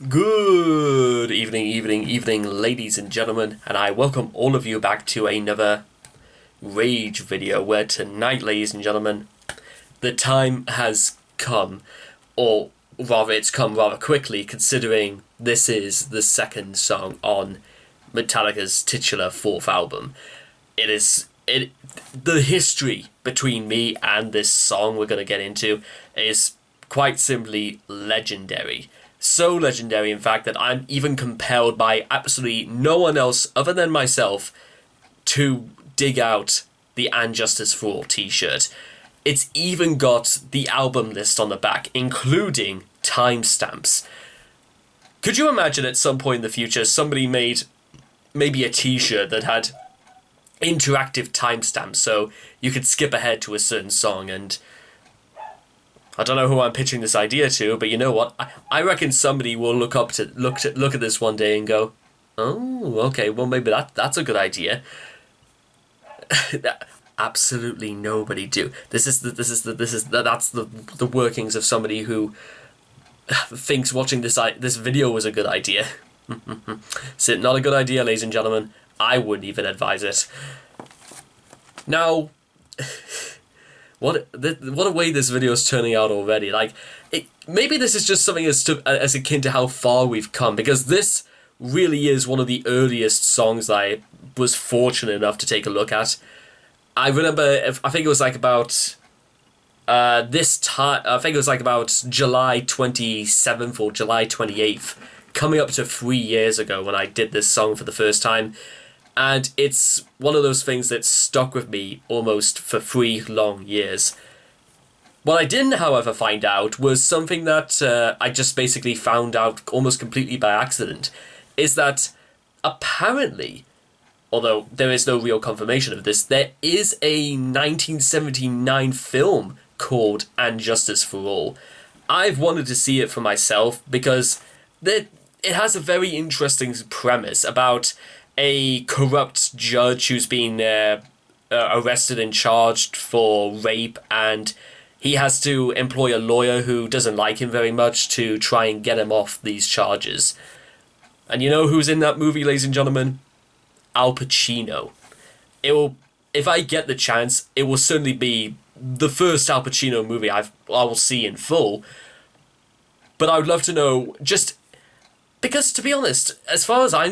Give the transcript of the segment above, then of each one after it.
Good evening, ladies and gentlemen, and I welcome all of you back to another Rage video, where tonight, ladies and gentlemen, the time has come, or rather it's come rather quickly, considering this is the second song on Metallica's titular fourth album. The history between me and this song we're going to get into is quite simply legendary. So legendary, in fact, that I'm even compelled by absolutely no one else other than myself to dig out the And Justice for All t-shirt. It's even got the album list on the back, including timestamps. Could you imagine at some point in the future somebody made maybe a t-shirt that had interactive timestamps so you could skip ahead to a certain song? And I don't know who I'm pitching this idea to, but you know what? I reckon somebody will look at this one day and go, "Oh, okay, well maybe that's a good idea." Absolutely nobody do. That's the workings of somebody who thinks watching this video was a good idea. Is it not a good idea, ladies and gentlemen? I wouldn't even advise it. Now, What a way this video is turning out already. Maybe this is just something as akin to how far we've come, because this really is one of the earliest songs I was fortunate enough to take a look at. I remember, I think it was like about this time. I think it was like about July 27th or July 28th, coming up to 3 years ago when I did this song for the first time. And it's one of those things that stuck with me almost for 3 long years. What I didn't, however, find out was something that I just basically found out almost completely by accident, is that apparently, although there is no real confirmation of this, there is a 1979 film called And Justice for All. I've wanted to see it for myself because it has a very interesting premise about a corrupt judge who's been arrested and charged for rape, and he has to employ a lawyer who doesn't like him very much to try and get him off these charges. And you know who's in that movie, ladies and gentlemen? Al Pacino. If I get the chance, it will certainly be the first Al Pacino movie I will see in full. But I would love to know, just because, to be honest, as far as I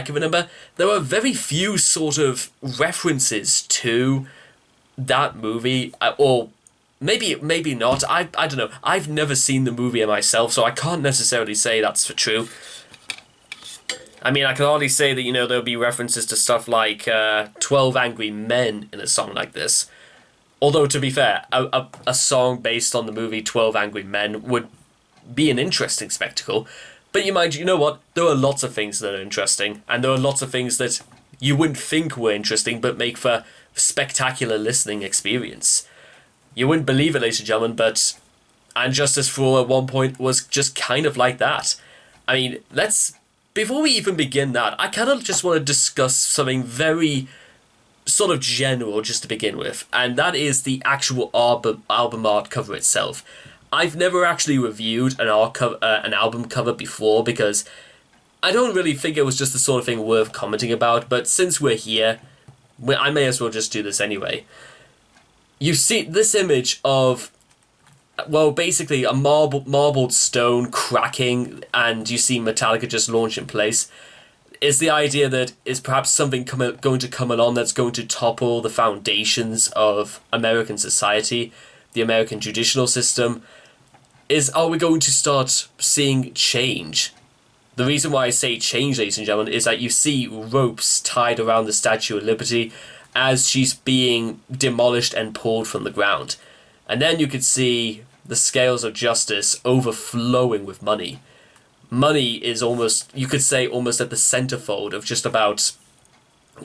can remember, there were very few sort of references to that movie, or maybe not. I don't know. I've never seen the movie myself, so I can't necessarily say that's for true. I mean, I can hardly say that, there'll be references to stuff like 12 Angry Men in a song like this. Although, to be fair, a song based on the movie 12 Angry Men would be an interesting spectacle. But you know what? There are lots of things that are interesting, and there are lots of things that you wouldn't think were interesting, but make for spectacular listening experience. You wouldn't believe it, ladies and gentlemen, but And Justice for All at one point was just kind of like that. I mean, before we even begin that, I kind of just want to discuss something very sort of general just to begin with, and that is the actual album art cover itself. I've never actually reviewed an album cover before because I don't really think it was just the sort of thing worth commenting about, but since we're here, I may as well just do this anyway. You see this image of, well, basically a marbled stone cracking, and you see Metallica just launch in place. Is the idea that is perhaps something going to come along that's going to topple the foundations of American society, the American judicial system? Are we going to start seeing change? The reason why I say change, ladies and gentlemen, is that you see ropes tied around the Statue of Liberty as she's being demolished and pulled from the ground. And then you could see the scales of justice overflowing with money. Money is almost, you could say, almost at the centerfold of just about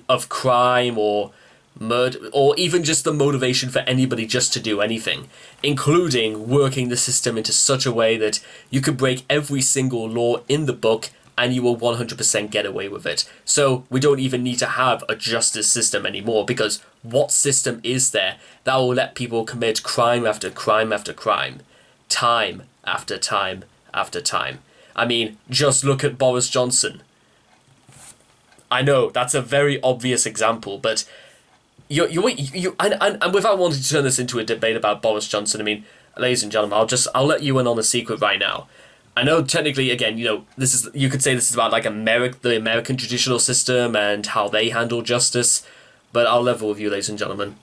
of crime or murder, or even just the motivation for anybody just to do anything, including working the system into such a way that you could break every single law in the book and you will 100% get away with it. So we don't even need to have a justice system anymore, because what system is there that will let people commit crime after crime after crime, time after time after time? I mean, just look at Boris Johnson. I know, that's a very obvious example, but and without wanting to turn this into a debate about Boris Johnson, I mean, ladies and gentlemen, I'll let you in on a secret right now. I know technically, again, you could say this is about like the American judicial system and how they handle justice, but I'll level with you, ladies and gentlemen.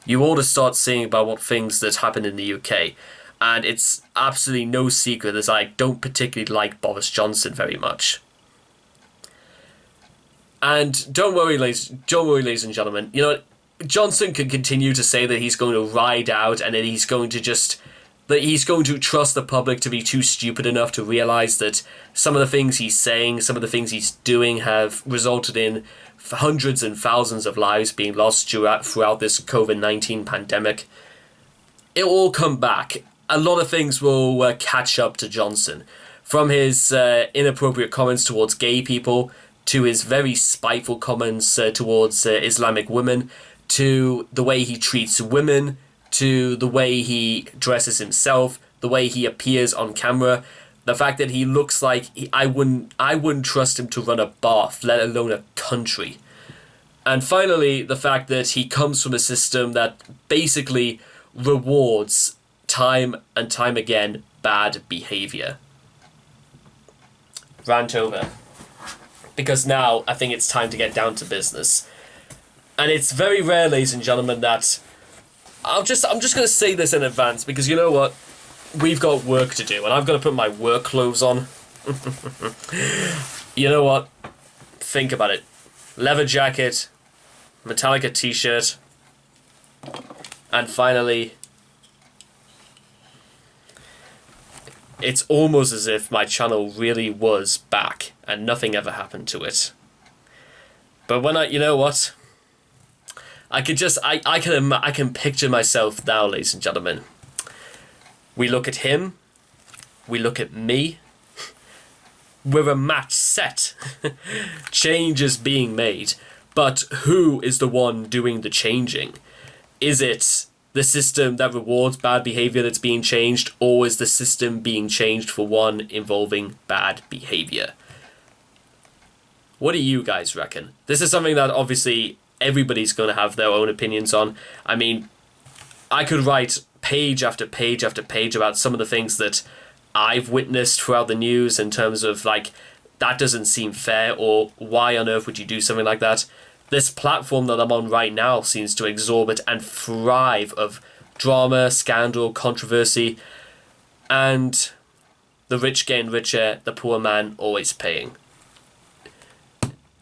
You ought to start seeing about what things that happen in the UK, and it's absolutely no secret that I don't particularly like Boris Johnson very much. And don't worry, ladies and gentlemen. Johnson can continue to say that he's going to ride out and that he's going to trust the public to be too stupid enough to realize that some of the things he's saying, some of the things he's doing have resulted in hundreds and thousands of lives being lost throughout this COVID-19 pandemic. It will all come back. A lot of things will catch up to Johnson. From his inappropriate comments towards gay people, to his very spiteful comments towards Islamic women, to the way he treats women, to the way he dresses himself, the way he appears on camera, the fact that he looks like I wouldn't trust him to run a bath, let alone a country. And finally, the fact that he comes from a system that basically rewards time and time again bad behavior. Rant over. Because now I think it's time to get down to business. And it's very rare, ladies and gentlemen, that I'm just going to say this in advance, because you know what? We've got work to do, and I've got to put my work clothes on. You know what? Think about it. Leather jacket, Metallica t-shirt, and finally, it's almost as if my channel really was back and nothing ever happened to it. But you know what? I can picture myself now, ladies and gentlemen. We look at him, we look at me, we're a match set. Change is being made, but who is the one doing the changing? Is it the system that rewards bad behavior that's being changed, or is the system being changed for one involving bad behavior? What do you guys reckon? This is something that obviously everybody's going to have their own opinions on. I mean, I could write page after page after page about some of the things that I've witnessed throughout the news in terms of, like, that doesn't seem fair, or why on earth would you do something like that? This platform that I'm on right now seems to exorbit and thrive of drama, scandal, controversy, and the rich getting richer, the poor man always paying.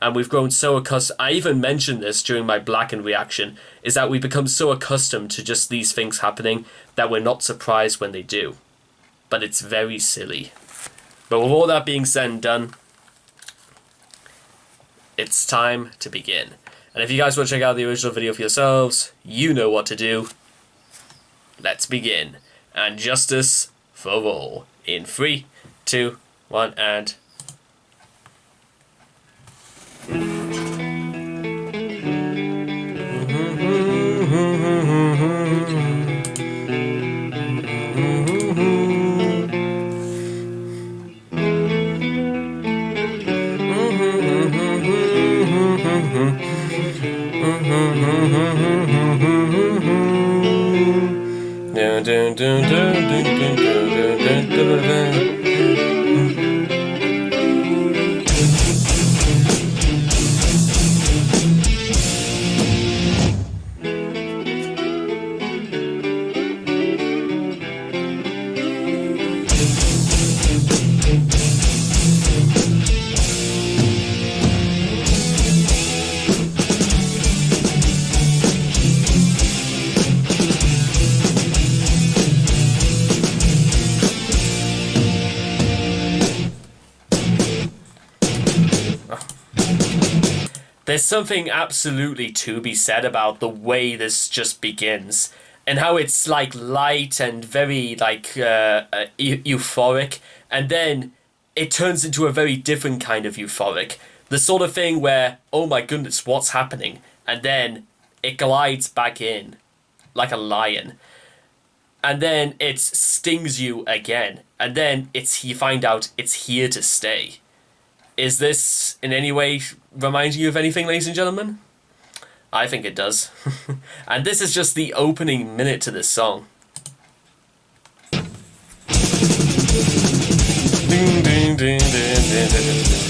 And we've grown so accustomed, I even mentioned this during my Blackened reaction, is that we become so accustomed to just these things happening that we're not surprised when they do. But it's very silly. But with all that being said and done, it's time to begin. And if you guys want to check out the original video for yourselves, you know what to do. Let's begin. And justice for all. In 3, 2, 1, and... There's something absolutely to be said about the way this just begins, and how it's like light and very like euphoric, and then it turns into a very different kind of euphoric. The sort of thing where, oh my goodness, what's happening? And then it glides back in like a lion. and then it stings you again, and then you find out it's here to stay. Is this in any way reminding you of anything, ladies and gentlemen? I think it does. And this is just the opening minute to this song. Ding, ding, ding, ding, ding, ding.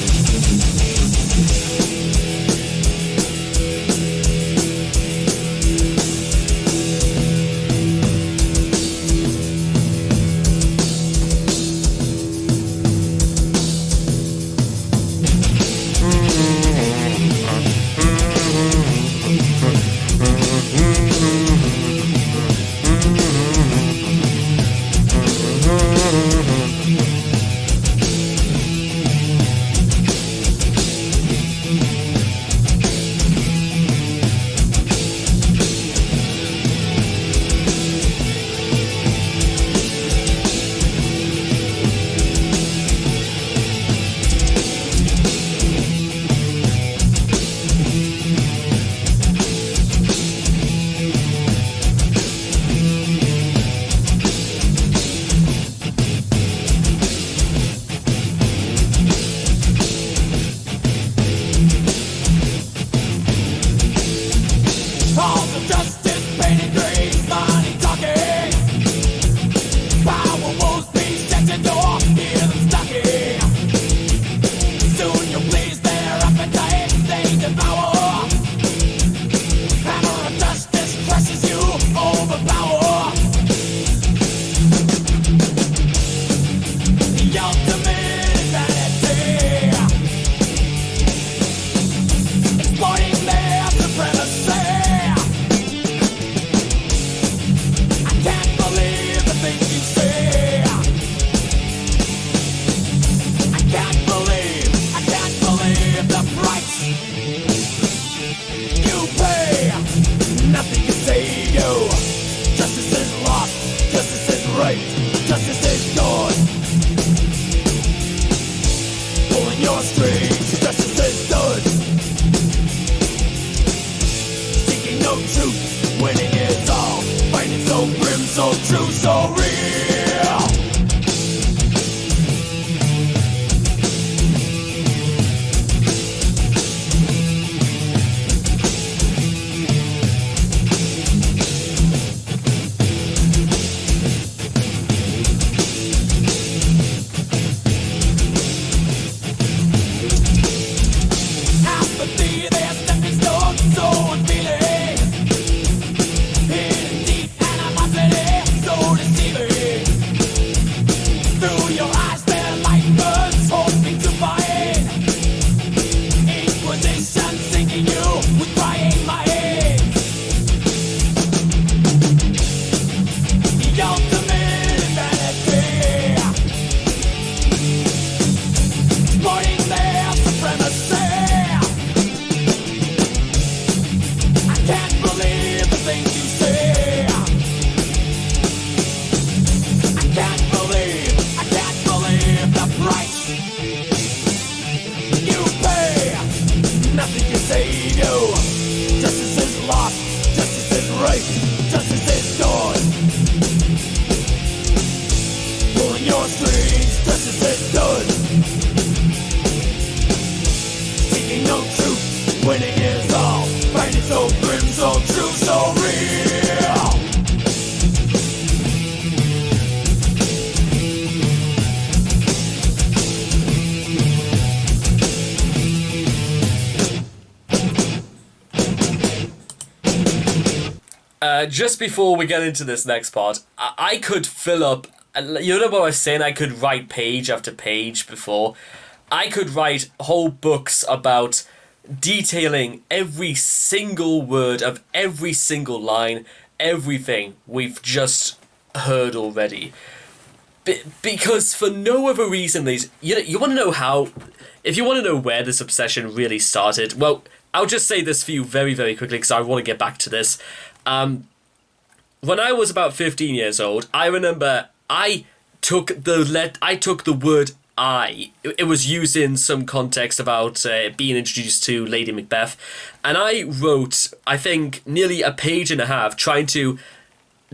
Just before we get into this next part, I could fill up, you know what I was saying, I could write page after page before. I could write whole books about detailing every single word of every single line, everything we've just heard already. Because for no other reason, you want to know how, if you want to know where this obsession really started, well, I'll just say this for you very, very quickly because I want to get back to this. When I was about 15 years old, I remember I took the word I. It was used in some context about being introduced to Lady Macbeth, and I wrote, I think, nearly a page and a half trying to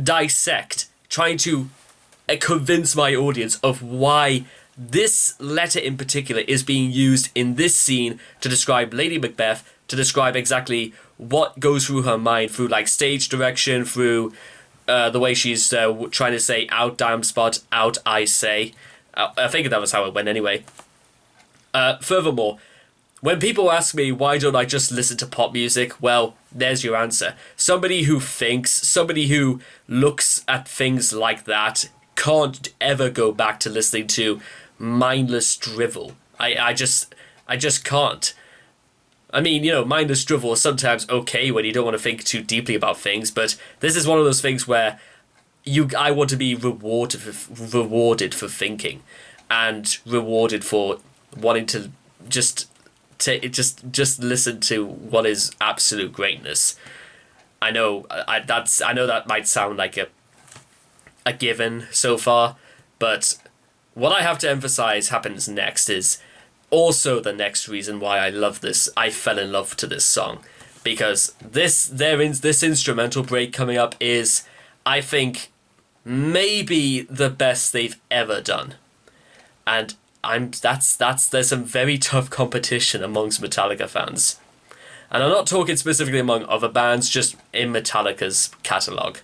dissect, trying to convince my audience of why this letter in particular is being used in this scene to describe Lady Macbeth, to describe exactly what goes through her mind, through like stage direction, through the way she's trying to say out damn spot, out I say. I think that was how it went anyway. Furthermore, when people ask me why don't I just listen to pop music, well, there's your answer. Somebody who thinks, somebody who looks at things like that can't ever go back to listening to mindless drivel. I just can't. I mean, you know, mindless drivel is sometimes okay when you don't want to think too deeply about things, but this is one of those things where I want to be rewarded for thinking, and rewarded for wanting to just listen to what is absolute greatness. I know that might sound like a given so far, but what I have to emphasize happens next is also the next reason why I fell in love to this song, because this instrumental break coming up is, I think, maybe the best they've ever done, and there's some very tough competition amongst Metallica fans, and I'm not talking specifically among other bands, just in Metallica's catalogue.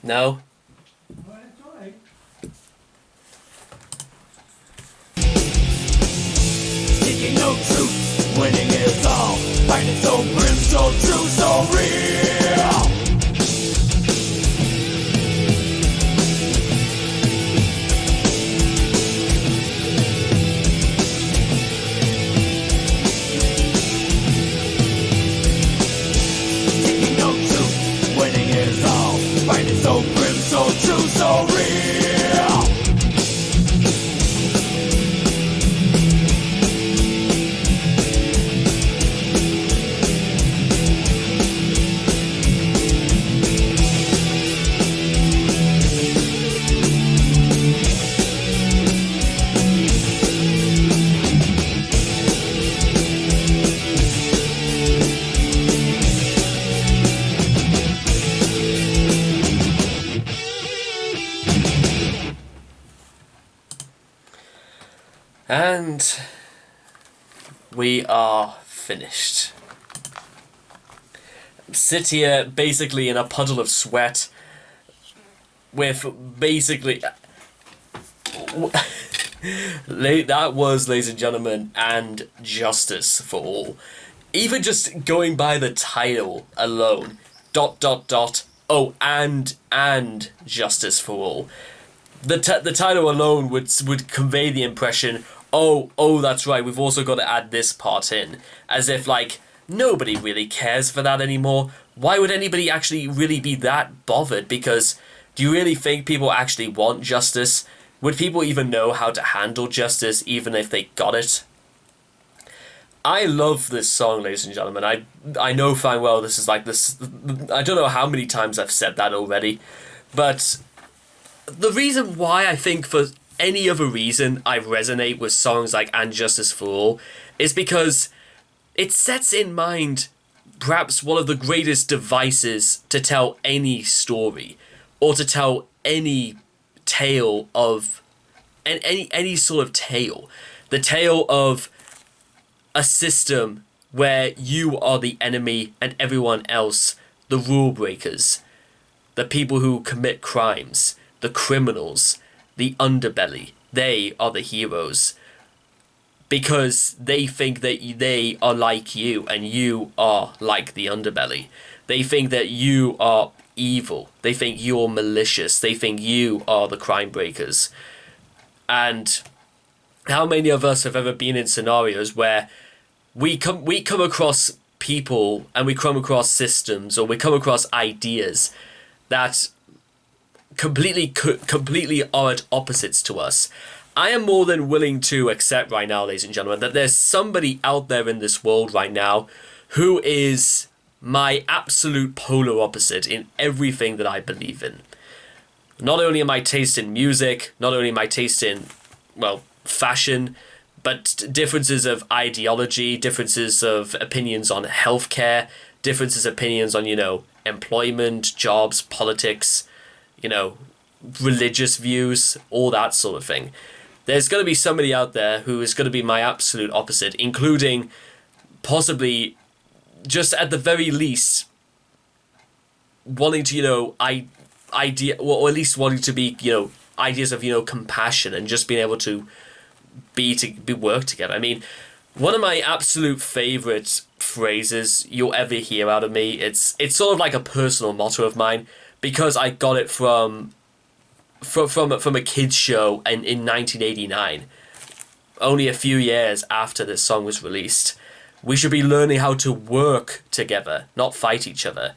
No? Well, it's alright. Seeking no truth, winning is all. Fighting so grim, so true, so real. Seeking no truth, winning is all. Fighting so grim, so true, so real. And we are finished. Sit here basically in a puddle of sweat with basically... That was, ladies and gentlemen, and Justice for All. Even just going by the title alone, ... oh, and Justice for All. The title alone would convey the impression, oh, that's right, we've also got to add this part in. As if, like, nobody really cares for that anymore. Why would anybody actually really be that bothered? Because do you really think people actually want justice? Would people even know how to handle justice even if they got it? I love this song, ladies and gentlemen. I know fine well this is like this... I don't know how many times I've said that already. But the reason why I think for any other reason I resonate with songs like And Justice for All is because it sets in mind perhaps one of the greatest devices to tell any story or to tell any tale of... any sort of tale. The tale of a system where you are the enemy and everyone else the rule breakers, the people who commit crimes, the criminals, the underbelly. They are the heroes because they think that they are like you and you are like the underbelly. They think that you are evil. They think you're malicious. They think you are the crime breakers. And how many of us have ever been in scenarios where we come across people and we come across systems or we come across ideas that completely are at opposites to us. I am more than willing to accept right now, ladies and gentlemen, that there's somebody out there in this world right now who is my absolute polar opposite in everything that I believe in. Not only am I taste in music, not only am I taste in, well, fashion, but differences of ideology, differences of opinions on healthcare, differences of opinions on, employment, jobs, politics, religious views, all that sort of thing. There's going to be somebody out there who is going to be my absolute opposite, including possibly, just at the very least, wanting to, idea, or at least wanting to be, ideas of, compassion and just being able to be work together. I mean, one of my absolute favorite phrases you'll ever hear out of me, it's sort of like a personal motto of mine because I got it from a kids show in 1989, only a few years after this song was released. We should be learning how to work together, not fight each other.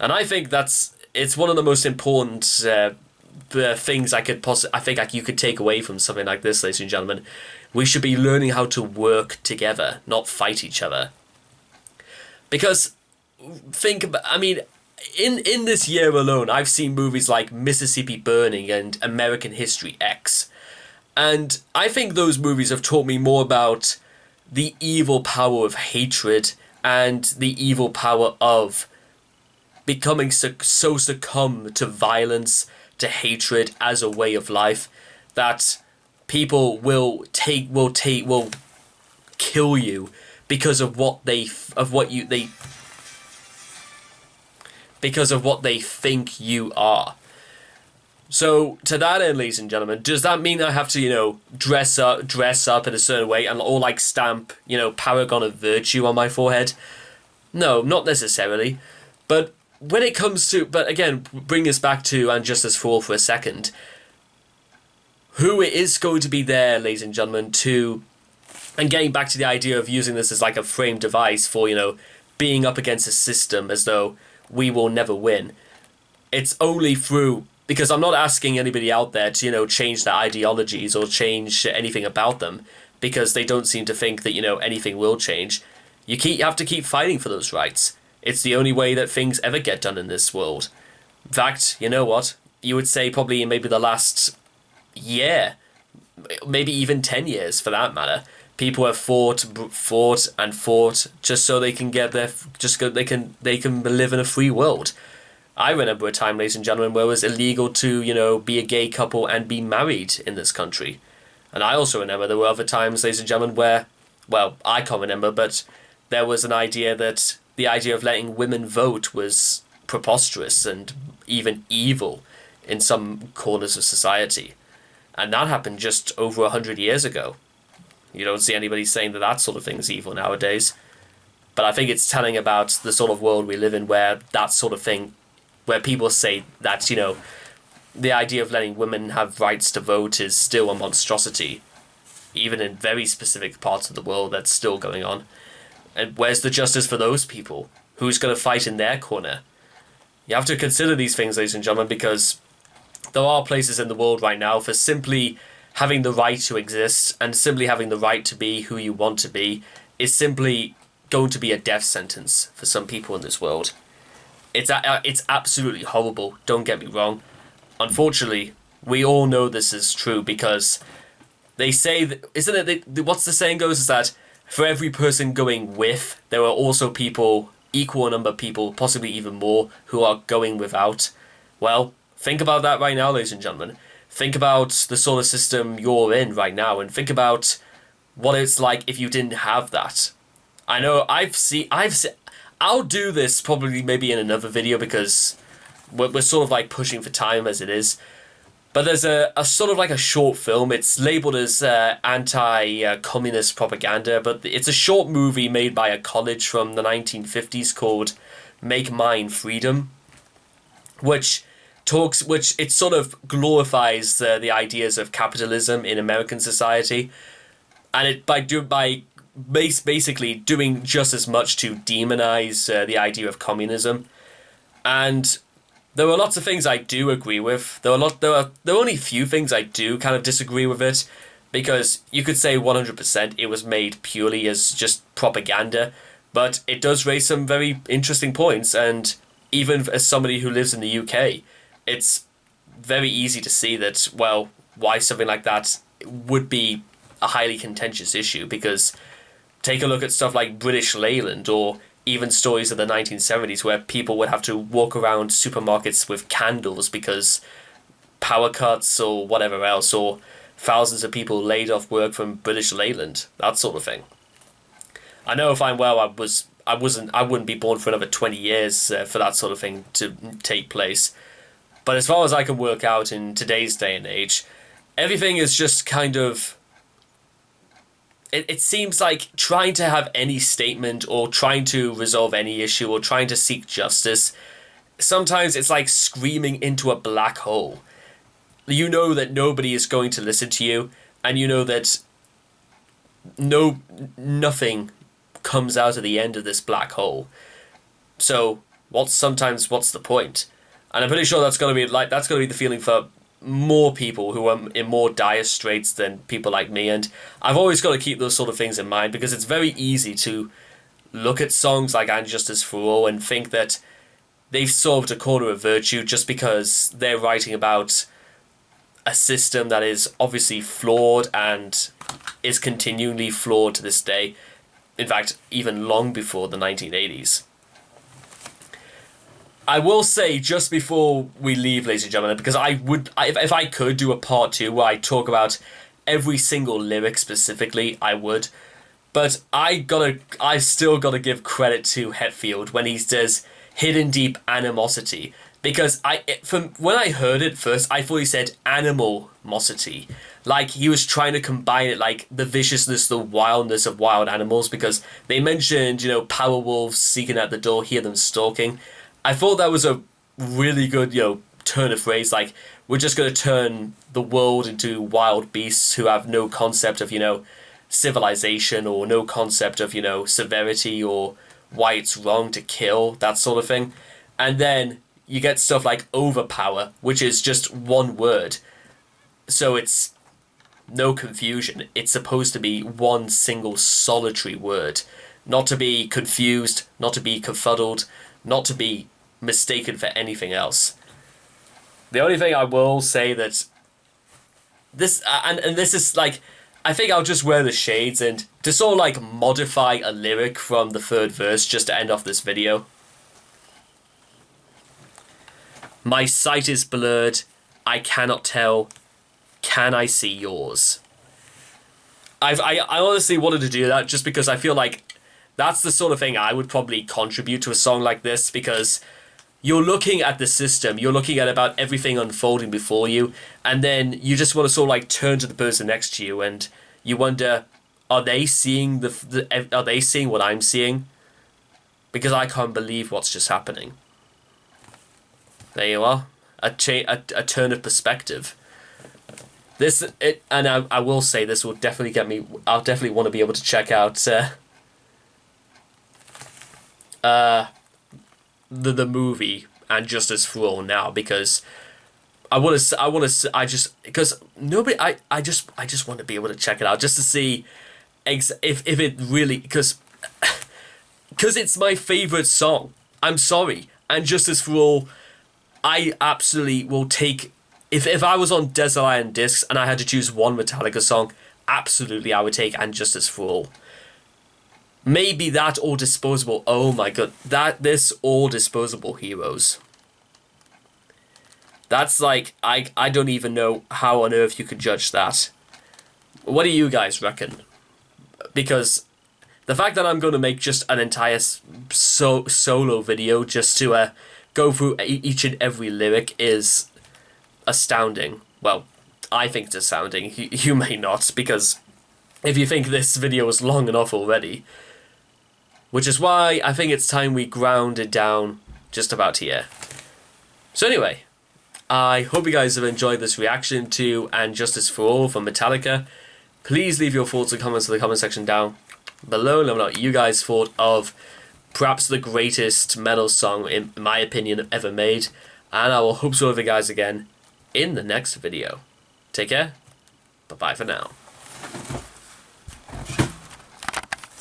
And I think it's one of the most important things you could take away from something like this, ladies and gentlemen. We should be learning how to work together, not fight each other. Because in this year alone, I've seen movies like Mississippi Burning and American History X. And I think those movies have taught me more about the evil power of hatred and the evil power of becoming so succumb to violence, to hatred as a way of life, that people will kill you because of what they think you are. So to that end, ladies and gentlemen, does that mean I have to, dress up in a certain way or like stamp, paragon of virtue on my forehead? No, not necessarily. But when it comes to, but again, bring us back to And Justice for All for a second. Who is going to be there, ladies and gentlemen, and getting back to the idea of using this as like a frame device for, being up against a system as though we will never win. It's only through, because I'm not asking anybody out there to, change their ideologies or change anything about them, because they don't seem to think that, anything will change. You have to keep fighting for those rights. It's the only way that things ever get done in this world. In fact, you know what? You would say probably in maybe the last year, maybe even 10 years for that matter, people have fought just so they can they can live in a free world. I remember a time, ladies and gentlemen, where it was illegal to, be a gay couple and be married in this country. And I also remember there were other times, ladies and gentlemen, where, well, I can't remember, but there was an idea that the idea of letting women vote was preposterous and even evil in some corners of society. And that happened just over 100 years ago. You don't see anybody saying that sort of thing is evil nowadays. But I think it's telling about the sort of world we live in where that sort of thing, where people say that, the idea of letting women have rights to vote is still a monstrosity. Even in very specific parts of the world, that's still going on. And where's the justice for those people? Who's going to fight in their corner? You have to consider these things, ladies and gentlemen, because there are places in the world right now for simply having the right to exist and simply having the right to be who you want to be is simply going to be a death sentence for some people in this world. It's absolutely horrible, don't get me wrong. Unfortunately, we all know this is true because they say, that, isn't it, what's the saying goes is that for every person going with, there are also people, equal number of people, possibly even more, who are going without. Well, think about that right now, ladies and gentlemen. Think about the sort of system you're in right now and think about what it's like if you didn't have that. I know I'll do this probably maybe in another video because we're sort of like pushing for time as it is. But there's a sort of like a short film. It's labeled as anti-communist propaganda, but it's a short movie made by a college from the 1950s called Make Mine Freedom, which it sort of glorifies the ideas of capitalism in American society, and it by basically doing just as much to demonize the idea of communism. And there were lots of things I do agree with. There are only few things I do kind of disagree with it, because you could say 100% it was made purely as just propaganda, but it does raise some very interesting points, and even as somebody who lives in the UK, it's very easy to see that, well, why something like that would be a highly contentious issue, because take a look at stuff like British Leyland or even stories of the 1970s where people would have to walk around supermarkets with candles because power cuts or whatever else, or thousands of people laid off work from British Leyland, that sort of thing. I know if I'm well, I wouldn't be born for another 20 years for that sort of thing to take place. But as far as I can work out in today's day and age, everything is just kind of... It seems like trying to have any statement or trying to resolve any issue or trying to seek justice, sometimes it's like screaming into a black hole. You know that nobody is going to listen to you, and you know that nothing comes out of the end of this black hole. So what's the point? And I'm pretty sure that's going to be the feeling for more people who are in more dire straits than people like me. And I've always got to keep those sort of things in mind, because it's very easy to look at songs like And Justice for All and think that they've solved a corner of virtue just because they're writing about a system that is obviously flawed and is continually flawed to this day. In fact, even long before the 1980s. I will say, just before we leave, ladies and gentlemen, because if I could do a part 2 where I talk about every single lyric specifically, I would. But I still gotta give credit to Hetfield when he says hidden deep animosity. Because from when I heard it first, I thought he said animal-mosity. Like, he was trying to combine it, like, the viciousness, the wildness of wild animals, because they mentioned, you know, power wolves seeking out the door, hear them stalking. I thought that was a really good, you know, turn of phrase, like, we're just going to turn the world into wild beasts who have no concept of, you know, civilization, or no concept of, you know, severity, or why it's wrong to kill, that sort of thing. And then you get stuff like overpower, which is just one word. So it's no confusion. It's supposed to be one single solitary word. Not to be confused, not to be confuddled, not to be mistaken for anything else. The only thing I will say that this, and this is like, I think I'll just wear the shades and to sort of like modify a lyric from the third verse just to end off this video. My sight is blurred, I cannot tell, can I see yours? I honestly wanted to do that just because I feel like that's the sort of thing I would probably contribute to a song like this, because you're looking at the system, you're looking at about everything unfolding before you, and then you just want to sort of like turn to the person next to you and you wonder, are they seeing are they seeing what I'm seeing? Because I can't believe what's just happening. There you are, a turn of perspective. And I will say this will definitely get me. I'll definitely want to be able to check out the movie and Justice for All now, because I just want to be able to check it out just to see if it really, because it's my favorite song. I'm sorry, and Justice for All, I absolutely will take. If I was on Desert Island Discs and I had to choose one Metallica song, absolutely I would take And Justice for All. Maybe that or Disposable. Oh my god, this or Disposable Heroes. That's like, I don't even know how on earth you could judge that. What do you guys reckon? Because the fact that I'm going to make just an entire solo video just to go through each and every lyric is astounding. Well, I think it's astounding. You may not, because if you think this video is long enough already, which is why I think it's time we ground it down just about here. So anyway, I hope you guys have enjoyed this reaction to And Justice for All from Metallica. Please leave your thoughts and comments in the comment section down below. Let me know what you guys thought of perhaps the greatest metal song, in my opinion, ever made. And I will hope to see you guys again in the next video. Take care. Bye-bye for now.